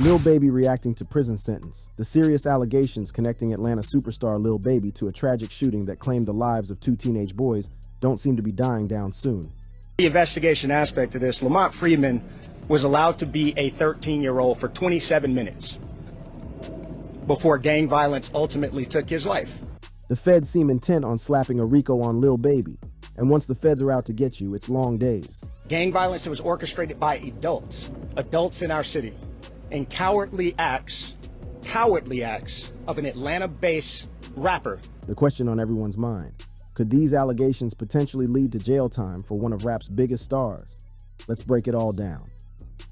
Lil Baby reacting to prison sentence. The serious allegations connecting Atlanta superstar Lil Baby to a tragic shooting that claimed the lives of two teenage boys don't seem to be dying down soon. The investigation aspect of this, Lamont Freeman was allowed to be a 13-year-old for 27 minutes before gang violence ultimately took his life. The feds seem intent on slapping a RICO on Lil Baby, and once the feds are out to get you, it's long days. Gang violence that was orchestrated by adults in our city, and cowardly acts of an Atlanta-based rapper. The question on everyone's mind, could these allegations potentially lead to jail time for one of rap's biggest stars? Let's break it all down.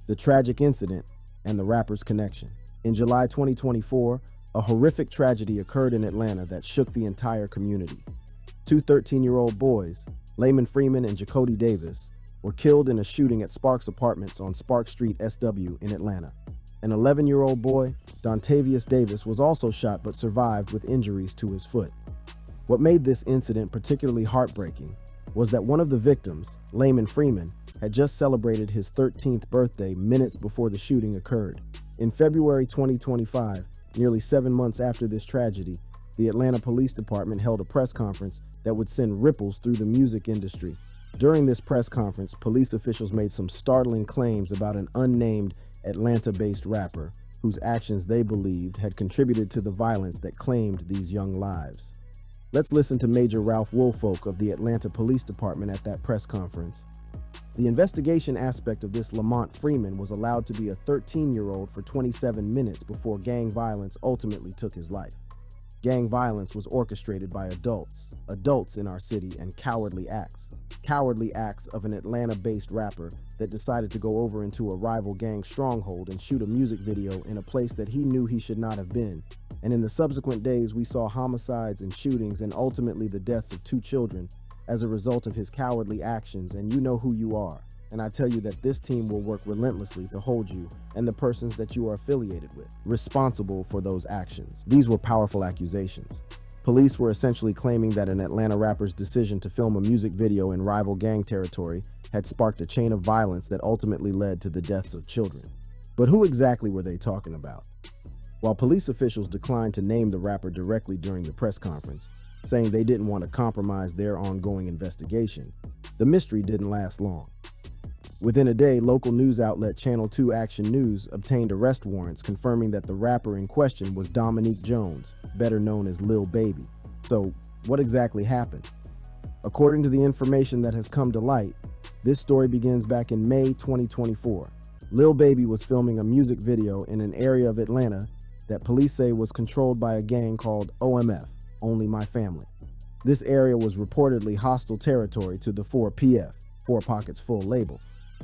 The tragic incident and the rapper's connection. In July 2024, a horrific tragedy occurred in Atlanta that shook the entire community. Two 13-year-old boys, Lamon Freeman and Jacody Davis, were killed in a shooting at Sparks Apartments on Spark Street, SW in Atlanta. An 11-year-old boy, Dontavius Davis, was also shot but survived with injuries to his foot. What made this incident particularly heartbreaking was that one of the victims, Lamon Freeman, had just celebrated his 13th birthday minutes before the shooting occurred. In February 2025, nearly 7 months after this tragedy, the Atlanta Police Department held a press conference that would send ripples through the music industry. During this press conference, police officials made some startling claims about an unnamed Atlanta-based rapper whose actions they believed had contributed to the violence that claimed these young lives. Let's listen to Major Ralph Woolfolk of the Atlanta Police Department at that press conference. The investigation aspect of this Lamont Freeman was allowed to be a 13-year-old for 27 minutes before gang violence ultimately took his life. Gang violence was orchestrated by adults in our city, and cowardly acts of an Atlanta-based rapper that decided to go over into a rival gang stronghold and shoot a music video in a place that he knew he should not have been. And in the subsequent days, we saw homicides and shootings and ultimately the deaths of two children as a result of his cowardly actions, and you know who you are. And I tell you that this team will work relentlessly to hold you and the persons that you are affiliated with responsible for those actions. These were powerful accusations. Police were essentially claiming that an Atlanta rapper's decision to film a music video in rival gang territory had sparked a chain of violence that ultimately led to the deaths of children. But who exactly were they talking about? While police officials declined to name the rapper directly during the press conference, saying they didn't want to compromise their ongoing investigation, the mystery didn't last long. Within a day, local news outlet Channel 2 Action News obtained arrest warrants confirming that the rapper in question was Dominique Jones, better known as Lil Baby. So, what exactly happened? According to the information that has come to light, this story begins back in May 2024. Lil Baby was filming a music video in an area of Atlanta that police say was controlled by a gang called OMF, Only My Family. This area was reportedly hostile territory to the 4PF, Four Pockets Full label,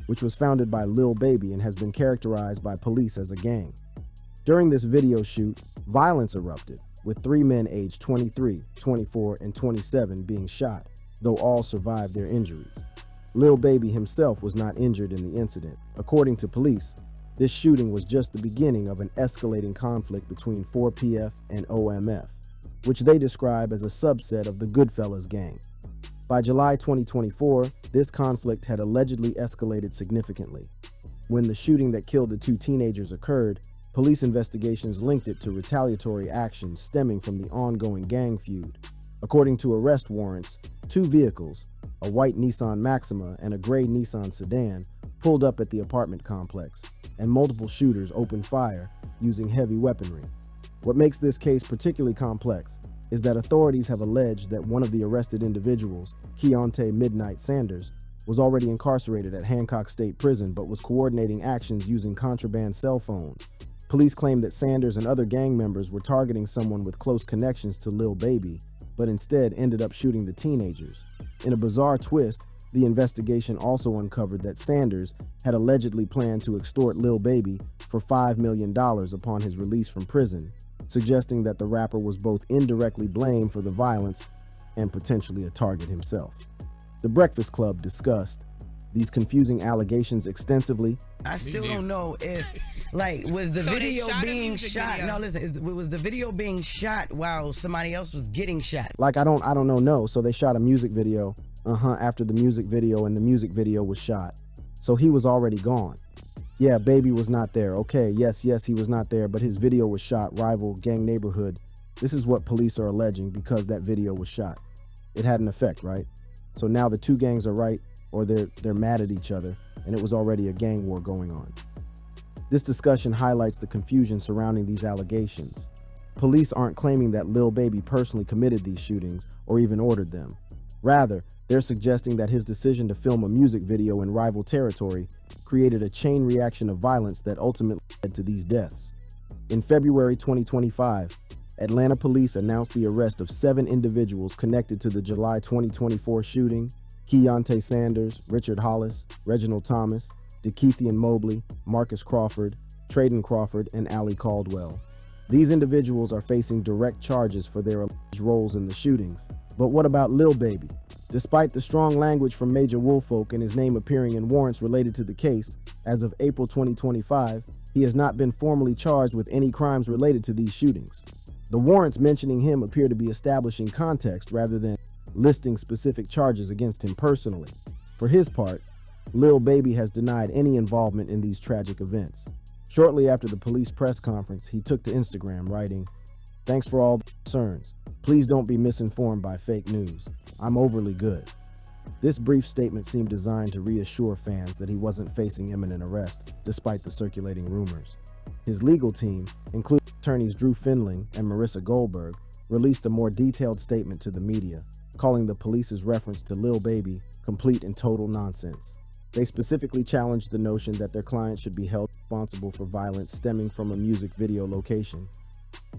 which was founded by Lil Baby and has been characterized by police as a gang. During this video shoot, violence erupted, with 3 men aged 23, 24, and 27 being shot, though all survived their injuries. Lil Baby himself was not injured in the incident. According to police, this shooting was just the beginning of an escalating conflict between 4PF and OMF, which they describe as a subset of the Goodfellas gang. By July 2024, this conflict had allegedly escalated significantly. When the shooting that killed the two teenagers occurred, police investigations linked it to retaliatory actions stemming from the ongoing gang feud. According to arrest warrants, 2 vehicles, a white Nissan Maxima and a gray Nissan sedan, pulled up at the apartment complex, and multiple shooters opened fire using heavy weaponry. What makes this case particularly complex is that authorities have alleged that one of the arrested individuals, Keontae Midnight Sanders, was already incarcerated at Hancock State Prison but was coordinating actions using contraband cell phones. Police claim that Sanders and other gang members were targeting someone with close connections to Lil Baby, but instead ended up shooting the teenagers. In a bizarre twist, the investigation also uncovered that Sanders had allegedly planned to extort Lil Baby for $5 million upon his release from prison, suggesting that the rapper was both indirectly blamed for the violence and potentially a target himself. The Breakfast Club discussed these confusing allegations extensively. I still don't know if, was the video being shot? No, listen, was the video being shot while somebody else was getting shot? I don't know, no. So they shot a music video, after the music video, and the music video was shot. So he was already gone. Yeah, Baby was not there. Okay, yes, he was not there, but his video was shot. Rival gang neighborhood. This is what police are alleging because that video was shot. It had an effect, right? So now the two gangs are right, or they're mad at each other, and it was already a gang war going on. This discussion highlights the confusion surrounding these allegations. Police aren't claiming that Lil Baby personally committed these shootings or even ordered them. Rather, they're suggesting that his decision to film a music video in rival territory created a chain reaction of violence that ultimately led to these deaths. In February 2025, Atlanta police announced the arrest of 7 individuals connected to the July 2024 shooting: Keontae Sanders, Richard Hollis, Reginald Thomas, DeKeithian Mobley, Marcus Crawford, Traden Crawford, and Ali Caldwell. These individuals are facing direct charges for their alleged roles in the shootings. But what about Lil Baby? Despite the strong language from Major Woolfolk and his name appearing in warrants related to the case, as of April 2025, he has not been formally charged with any crimes related to these shootings. The warrants mentioning him appear to be establishing context rather than listing specific charges against him personally. For his part, Lil Baby has denied any involvement in these tragic events. Shortly after the police press conference, he took to Instagram writing, "Thanks for all the concerns. Please don't be misinformed by fake news. I'm overly good." This brief statement seemed designed to reassure fans that he wasn't facing imminent arrest, despite the circulating rumors. His legal team, including attorneys Drew Findling and Marissa Goldberg, released a more detailed statement to the media, calling the police's reference to Lil Baby complete and total nonsense. They specifically challenged the notion that their client should be held responsible for violence stemming from a music video location.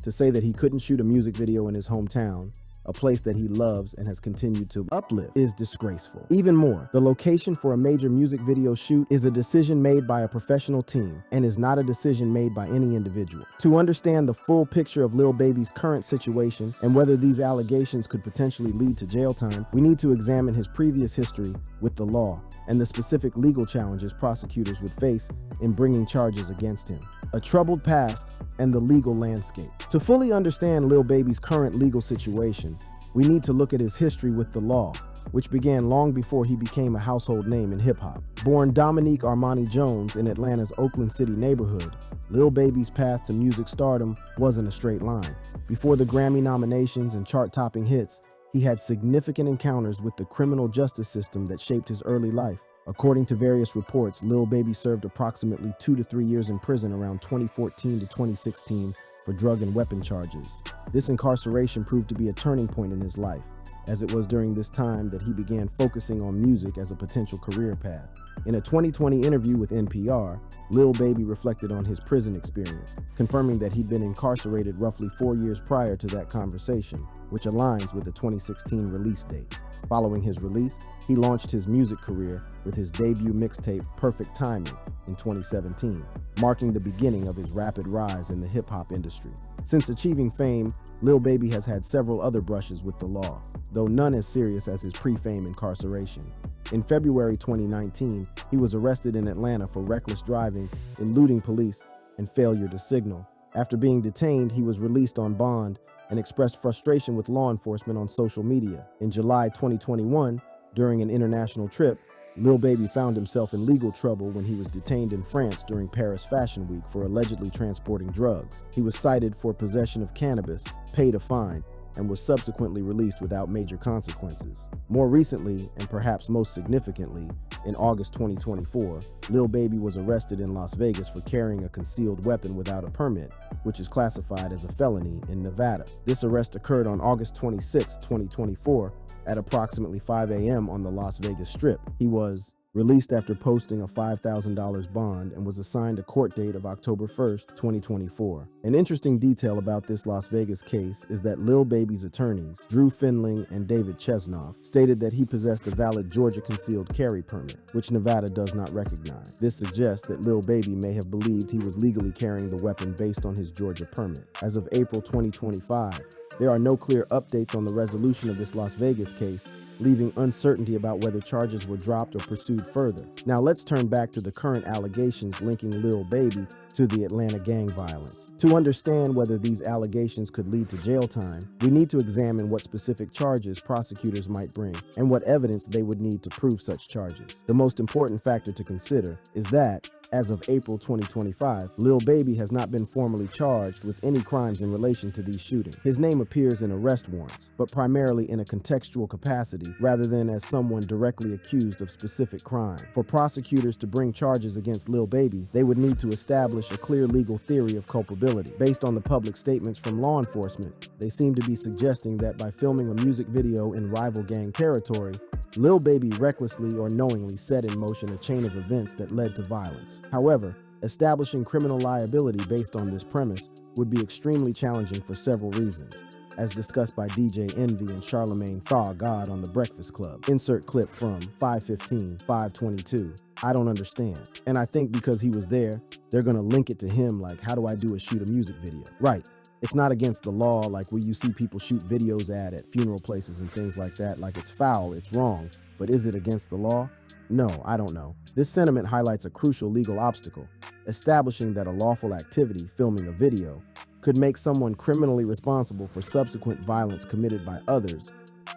To say that he couldn't shoot a music video in his hometown, a place that he loves and has continued to uplift, is disgraceful. Even more, the location for a major music video shoot is a decision made by a professional team and is not a decision made by any individual. To understand the full picture of Lil Baby's current situation and whether these allegations could potentially lead to jail time, we need to examine his previous history with the law and the specific legal challenges prosecutors would face in bringing charges against him. A troubled past and the legal landscape. To fully understand Lil Baby's current legal situation, we need to look at his history with the law, which began long before he became a household name in hip-hop. Born Dominique Armani Jones in Atlanta's Oakland City neighborhood, Lil Baby's path to music stardom wasn't a straight line. Before the Grammy nominations and chart-topping hits, he had significant encounters with the criminal justice system that shaped his early life. According to various reports, Lil Baby served approximately 2 to 3 years in prison around 2014 to 2016 for drug and weapon charges. This incarceration proved to be a turning point in his life, as it was during this time that he began focusing on music as a potential career path. In a 2020 interview with NPR, Lil Baby reflected on his prison experience, confirming that he'd been incarcerated roughly 4 years prior to that conversation, which aligns with the 2016 release date. Following his release, he launched his music career with his debut mixtape Perfect Timing in 2017, marking the beginning of his rapid rise in the hip-hop industry. Since achieving fame, Lil Baby has had several other brushes with the law, though none as serious as his pre-fame incarceration. In February 2019, he was arrested in Atlanta for reckless driving, eluding police, and failure to signal. After being detained, he was released on bond and expressed frustration with law enforcement on social media. In July 2021, during an international trip, Lil Baby found himself in legal trouble when he was detained in France during Paris Fashion Week for allegedly transporting drugs. He was cited for possession of cannabis, paid a fine, and was subsequently released without major consequences. More recently, and perhaps most significantly, in August 2024, Lil Baby was arrested in Las Vegas for carrying a concealed weapon without a permit, which is classified as a felony in Nevada. This arrest occurred on August 26, 2024, at approximately 5 a.m. on the Las Vegas Strip. He was released after posting a $5,000 bond and was assigned a court date of October 1st, 2024. An interesting detail about this Las Vegas case is that Lil Baby's attorneys, Drew Findling and David Chesnoff, stated that he possessed a valid Georgia concealed carry permit, which Nevada does not recognize. This suggests that Lil Baby may have believed he was legally carrying the weapon based on his Georgia permit. As of April 2025, there are no clear updates on the resolution of this Las Vegas case, leaving uncertainty about whether charges were dropped or pursued further. Now let's turn back to the current allegations linking Lil Baby to the Atlanta gang violence. To understand whether these allegations could lead to jail time, we need to examine what specific charges prosecutors might bring and what evidence they would need to prove such charges. The most important factor to consider is that As of April 2025, Lil Baby has not been formally charged with any crimes in relation to these shootings. His name appears in arrest warrants, but primarily in a contextual capacity rather than as someone directly accused of specific crime. For prosecutors to bring charges against Lil Baby, they would need to establish a clear legal theory of culpability. Based on the public statements from law enforcement, they seem to be suggesting that by filming a music video in rival gang territory, Lil Baby recklessly or knowingly set in motion a chain of events that led to violence. However, establishing criminal liability based on this premise would be extremely challenging for several reasons, as discussed by DJ Envy and Charlamagne Tha God on The Breakfast Club. Insert clip from 5:15-5:22. I don't understand. And I think because he was there, they're gonna link it to him like, how do I shoot a music video? Right. It's not against the law like where you see people shoot videos at funeral places and things like that. Like it's foul, it's wrong. But is it against the law? No, I don't know. This sentiment highlights a crucial legal obstacle, establishing that a lawful activity, filming a video, could make someone criminally responsible for subsequent violence committed by others,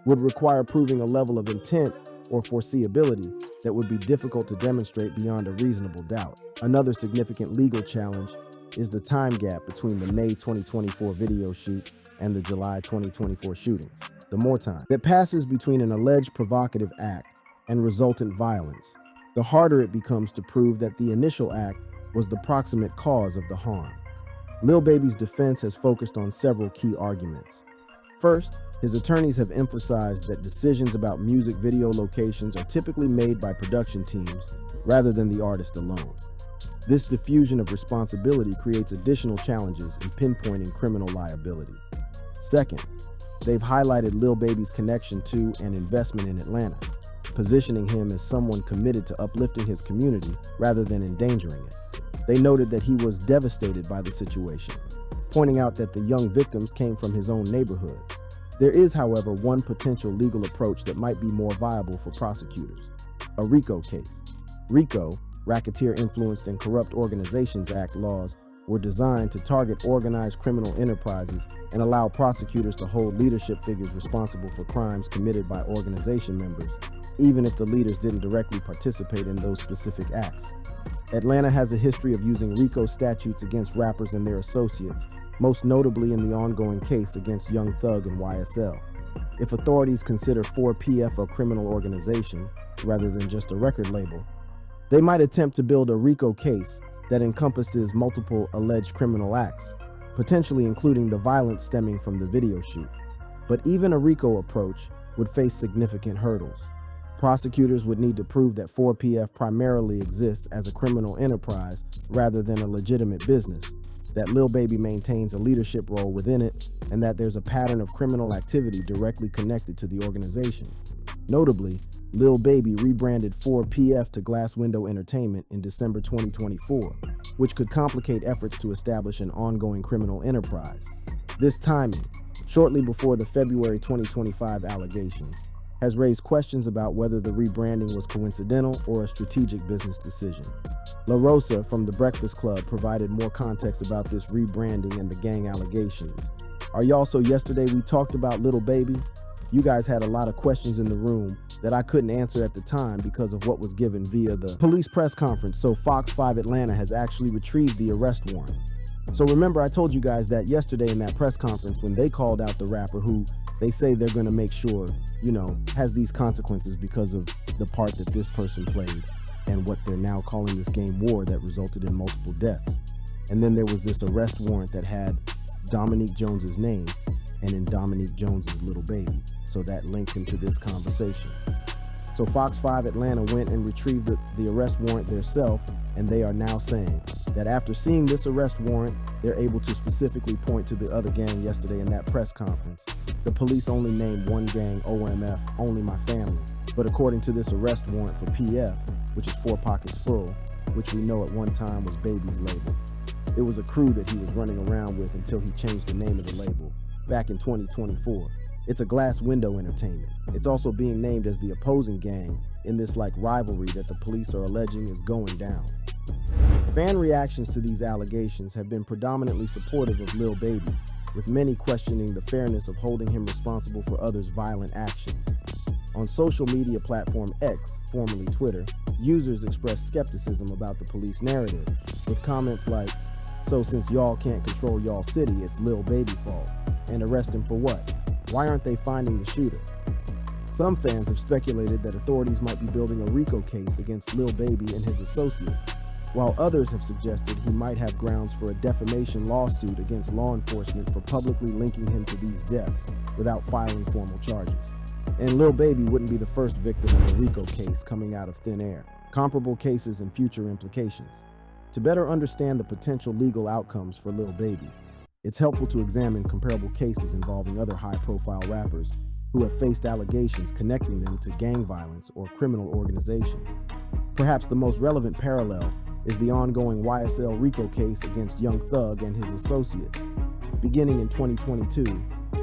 would require proving a level of intent or foreseeability that would be difficult to demonstrate beyond a reasonable doubt. Another significant legal challenge is the time gap between the May 2024 video shoot and the July 2024 shootings. The more time that passes between an alleged provocative act and resultant violence, the harder it becomes to prove that the initial act was the proximate cause of the harm. Lil Baby's defense has focused on several key arguments. First, his attorneys have emphasized that decisions about music video locations are typically made by production teams rather than the artist alone. This diffusion of responsibility creates additional challenges in pinpointing criminal liability. Second, they've highlighted Lil Baby's connection to and investment in Atlanta, positioning him as someone committed to uplifting his community rather than endangering it. They noted that he was devastated by the situation, pointing out that the young victims came from his own neighborhood. There is, however, one potential legal approach that might be more viable for prosecutors: a RICO case. RICO, Racketeer Influenced and Corrupt Organizations Act laws, were designed to target organized criminal enterprises and allow prosecutors to hold leadership figures responsible for crimes committed by organization members, even if the leaders didn't directly participate in those specific acts. Atlanta has a history of using RICO statutes against rappers and their associates, most notably in the ongoing case against Young Thug and YSL. If authorities consider 4PF a criminal organization, rather than just a record label, they might attempt to build a RICO case that encompasses multiple alleged criminal acts, potentially including the violence stemming from the video shoot. But even a RICO approach would face significant hurdles. Prosecutors would need to prove that 4PF primarily exists as a criminal enterprise rather than a legitimate business, that Lil Baby maintains a leadership role within it, and that there's a pattern of criminal activity directly connected to the organization. Notably, Lil Baby rebranded 4PF to Glass Window Entertainment in December 2024, which could complicate efforts to establish an ongoing criminal enterprise. This timing, shortly before the February 2025 allegations, has raised questions about whether the rebranding was coincidental or a strategic business decision. La Rosa from The Breakfast Club provided more context about this rebranding and the gang allegations. Are y'all so yesterday we talked about Lil Baby? You guys had a lot of questions in the room that I couldn't answer at the time because of what was given via the police press conference, so Fox 5 Atlanta has actually retrieved the arrest warrant. So remember I told you guys that yesterday in that press conference when they called out the rapper who they say they're gonna make sure, has these consequences because of the part that this person played and what they're now calling this game war that resulted in multiple deaths. And then there was this arrest warrant that had Dominique Jones's name and in Dominique Jones's Lil Baby. So that linked him to this conversation. So Fox 5 Atlanta went and retrieved the arrest warrant theirself, and they are now saying that after seeing this arrest warrant, they're able to specifically point to the other gang yesterday in that press conference. The police only named one gang, OMF, Only My Family. But according to this arrest warrant for PF, which is Four Pockets Full, which we know at one time was Baby's label, it was a crew that he was running around with until he changed the name of the label back in 2024. It's a Glass Window Entertainment. It's also being named as the opposing gang in this rivalry that the police are alleging is going down. Fan reactions to these allegations have been predominantly supportive of Lil Baby, with many questioning the fairness of holding him responsible for others' violent actions. On social media platform X, formerly Twitter, users expressed skepticism about the police narrative, with comments like, "So since y'all can't control y'all city, it's Lil Baby fault. And arrest him for what? Why aren't they finding the shooter?" Some fans have speculated that authorities might be building a RICO case against Lil Baby and his associates, while others have suggested he might have grounds for a defamation lawsuit against law enforcement for publicly linking him to these deaths without filing formal charges. And Lil Baby wouldn't be the first victim of a RICO case coming out of thin air. Comparable cases and future implications. To better understand the potential legal outcomes for Lil Baby, it's helpful to examine comparable cases involving other high-profile rappers who have faced allegations connecting them to gang violence or criminal organizations. Perhaps the most relevant parallel is the ongoing YSL RICO case against Young Thug and his associates. Beginning in 2022,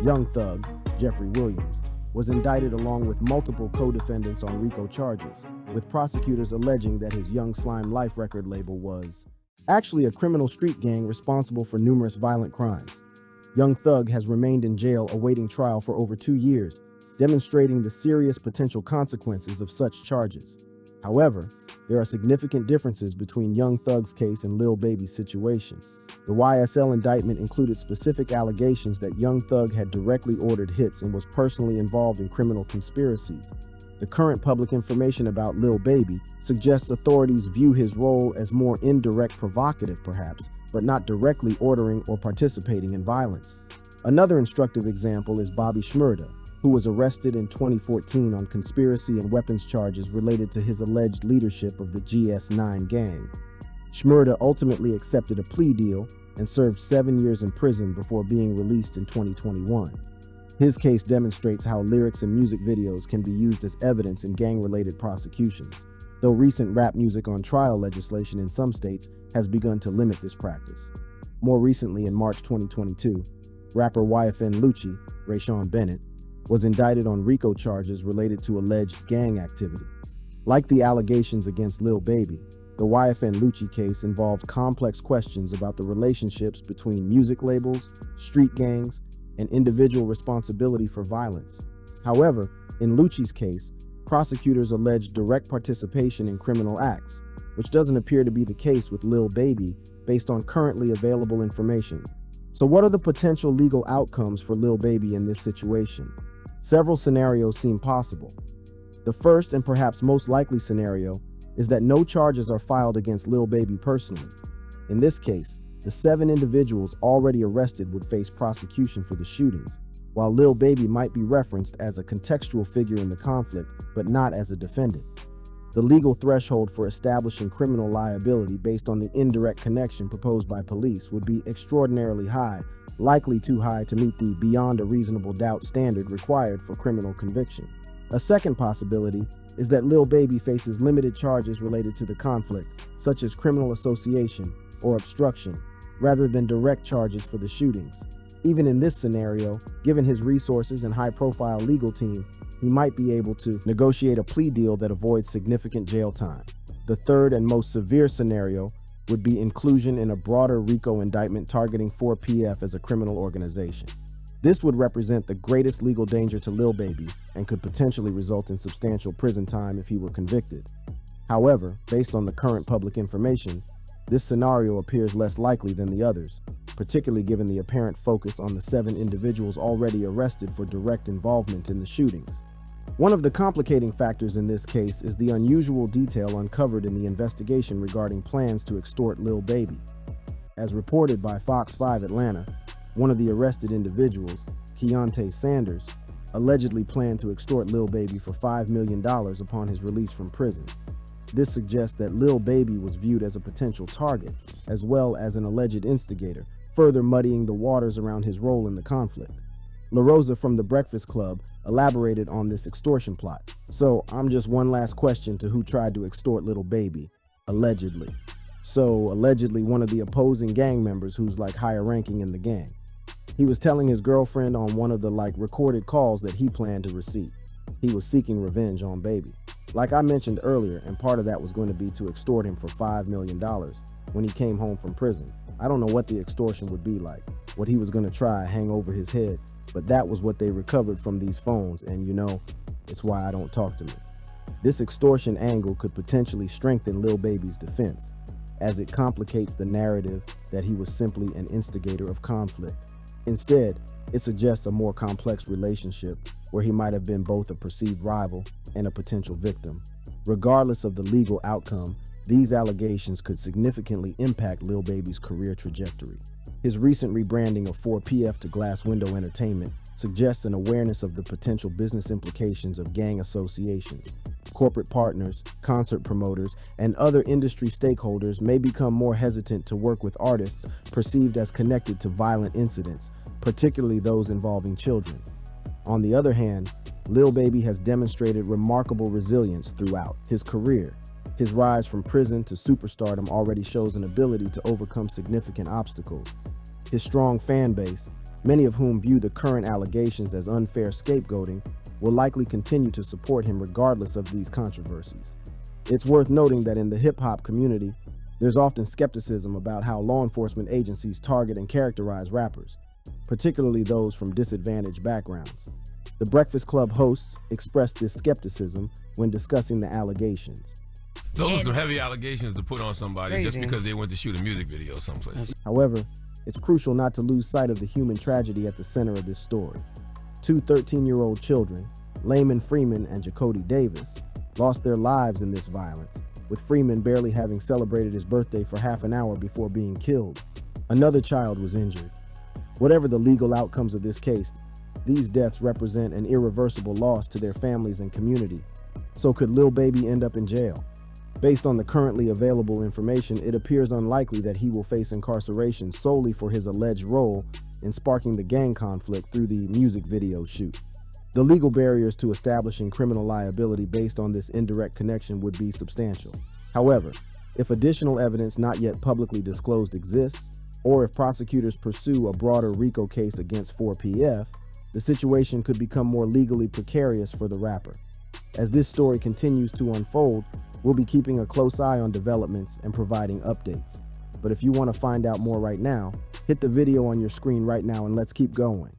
Young Thug, Jeffrey Williams, was indicted along with multiple co-defendants on RICO charges, with prosecutors alleging that his Young Slime Life record label was actually a criminal street gang responsible for numerous violent crimes. Young Thug has remained in jail awaiting trial for over 2 years, demonstrating the serious potential consequences of such charges. However, there are significant differences between Young Thug's case and Lil Baby's situation. The YSL indictment included specific allegations that Young Thug had directly ordered hits and was personally involved in criminal conspiracies. The current public information about Lil Baby suggests authorities view his role as more indirect, provocative perhaps, but not directly ordering or participating in violence. Another instructive example is Bobby Shmurda, who was arrested in 2014 on conspiracy and weapons charges related to his alleged leadership of the GS9 gang. Shmurda ultimately accepted a plea deal and served 7 years in prison before being released in 2021. His case demonstrates how lyrics and music videos can be used as evidence in gang-related prosecutions, though recent rap music on trial legislation in some states has begun to limit this practice. More recently, in March 2022, rapper YFN Lucci, Rayshawn Bennett, was indicted on RICO charges related to alleged gang activity. Like the allegations against Lil Baby, the YFN Lucci case involved complex questions about the relationships between music labels, street gangs, and individual responsibility for violence. However, in Lucci's case, prosecutors alleged direct participation in criminal acts, which doesn't appear to be the case with Lil Baby based on currently available information. So what are the potential legal outcomes for Lil Baby in this situation? Several scenarios seem possible. The first and perhaps most likely scenario is that no charges are filed against Lil Baby personally. In this case, the 7 individuals already arrested would face prosecution for the shootings, while Lil Baby might be referenced as a contextual figure in the conflict, but not as a defendant. The legal threshold for establishing criminal liability based on the indirect connection proposed by police would be extraordinarily high, likely too high to meet the beyond a reasonable doubt standard required for criminal conviction. A second possibility is that Lil Baby faces limited charges related to the conflict, such as criminal association or obstruction, rather than direct charges for the shootings. Even in this scenario, given his resources and high-profile legal team, he might be able to negotiate a plea deal that avoids significant jail time. The third and most severe scenario would be inclusion in a broader RICO indictment targeting 4PF as a criminal organization. This would represent the greatest legal danger to Lil Baby and could potentially result in substantial prison time if he were convicted. However, based on the current public information, this scenario appears less likely than the others, particularly given the apparent focus on the 7 individuals already arrested for direct involvement in the shootings. One of the complicating factors in this case is the unusual detail uncovered in the investigation regarding plans to extort Lil Baby. As reported by Fox 5 Atlanta, one of the arrested individuals, Keontae Sanders, allegedly planned to extort Lil Baby for $5 million upon his release from prison. This suggests that Lil Baby was viewed as a potential target, as well as an alleged instigator, further muddying the waters around his role in the conflict. La Rosa from The Breakfast Club elaborated on this extortion plot. So I'm just one last question to who tried to extort Lil Baby, allegedly. So allegedly one of the opposing gang members who's like higher ranking in the gang. He was telling his girlfriend on one of the recorded calls that he planned to receive. He was seeking revenge on Baby. Like I mentioned earlier, and part of that was going to be to extort him for $5 million when he came home from prison. I don't know what the extortion would be like, what he was going to try hang over his head, but that was what they recovered from these phones. And it's why I don't talk to me. This extortion angle could potentially strengthen Lil Baby's defense, as it complicates the narrative that he was simply an instigator of conflict. Instead, it suggests a more complex relationship where he might have been both a perceived rival and a potential victim. Regardless of the legal outcome, these allegations could significantly impact Lil Baby's career trajectory. His recent rebranding of 4PF to Glass Window Entertainment suggests an awareness of the potential business implications of gang associations. Corporate partners, concert promoters, and other industry stakeholders may become more hesitant to work with artists perceived as connected to violent incidents, particularly those involving children. On the other hand, Lil Baby has demonstrated remarkable resilience throughout his career. His rise from prison to superstardom already shows an ability to overcome significant obstacles. His strong fan base, many of whom view the current allegations as unfair scapegoating, will likely continue to support him regardless of these controversies. It's worth noting that in the hip-hop community, there's often skepticism about how law enforcement agencies target and characterize rappers, particularly those from disadvantaged backgrounds. The Breakfast Club hosts expressed this skepticism when discussing the allegations. Those are some heavy allegations to put on somebody just because they went to shoot a music video someplace. However, it's crucial not to lose sight of the human tragedy at the center of this story. Two 13-year-old children, Layman Freeman and Jacody Davis, lost their lives in this violence, with Freeman barely having celebrated his birthday for half an hour before being killed. Another child was injured. Whatever the legal outcomes of this case, these deaths represent an irreversible loss to their families and community. So could Lil Baby end up in jail? Based on the currently available information, it appears unlikely that he will face incarceration solely for his alleged role in sparking the gang conflict through the music video shoot. The legal barriers to establishing criminal liability based on this indirect connection would be substantial. However, if additional evidence not yet publicly disclosed exists, or if prosecutors pursue a broader RICO case against 4PF, the situation could become more legally precarious for the rapper. As this story continues to unfold, we'll be keeping a close eye on developments and providing updates. But if you want to find out more right now, hit the video on your screen right now and let's keep going.